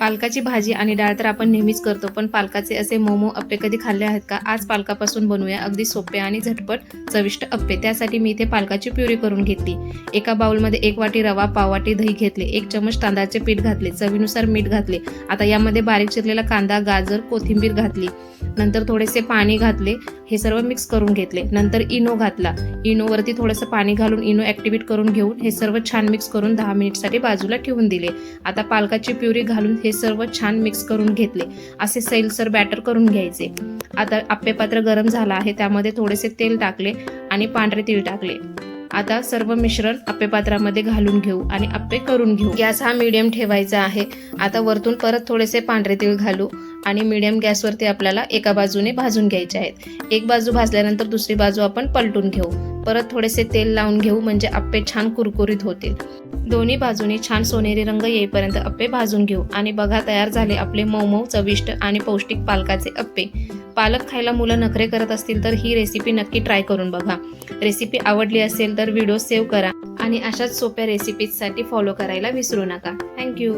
पालकाची भाजी आणि डाळ तर आपण नेहमीच करतो, पण पालकाचे असे मोमो अप्पे कधी खाल्ले आहेत का? आज पालकापासून बनवूया अगदी सोपे आणि झटपट चविष्ट अप्पे। त्यासाठी मी इथे पालकाची प्युरी करून घेतली। एका बाउलमध्ये 1 वाटी रवा, पाव वाटी दही घेतले, 1 चमच तांदळाचे पीठ घातले, चवीनुसार मीठ घातले। आता यामध्ये बारीक चिरलेला कांदा, गाजर, कोथिंबीर घातली, नंतर थोडेसे पाणी घातले, हे सर्व मिक्स करून घेतले। नंतर इनो घातला, इनोवरती थोडंसं पाणी घालून इनो ॲक्टिवेट करून घेऊन हे सर्व छान मिक्स करून 10 मिनिटसाठी बाजूला ठेवून दिले। आता पालकाची प्युरी घालून हे सर्व छान मिक्स करून घेतले। असे सैलसर बॅटर करून घ्यायचे। आता अप्पे पात्र गरम झाला आहे, त्यामध्ये थोडेसे तेल टाकले आणि पांढरे तीळ टाकले। आता सर्व मिश्रण अप्पे पात्रामध्ये घालून घेऊ आणि अप्पे करून घेऊ। गॅस हा मीडियम ठेवायचा आहे। आता वरतून परत थोडेसे पांढरे तीळ घालू आणि मीडियम गॅसवरती आपल्याला एका बाजूने भाजून घ्यायचे आहेत। एक बाजू भाजल्यानंतर दुसरी बाजू आपण पलटून घेऊ। परत थोडेसे तेल लावून घेऊ म्हणजे अप्पे छान कुरकुरीत होतील। दोन्ही बाजूनी छान सोनेरी रंग येईपर्यंत अप्पे भाजून घेऊ आणि बघा तयार झाले आपले मऊ चविष्ट आणि पौष्टिक पालकाचे अप्पे। पालक खायला मुलं नखरे करत असतील तर ही रेसिपी नक्की ट्राय करून बघा। रेसिपी आवडली असेल तर व्हिडिओ सेव्ह करा आणि अशाच सोप्या रेसिपीजसाठी फॉलो करायला विसरू नका। थँक्यू।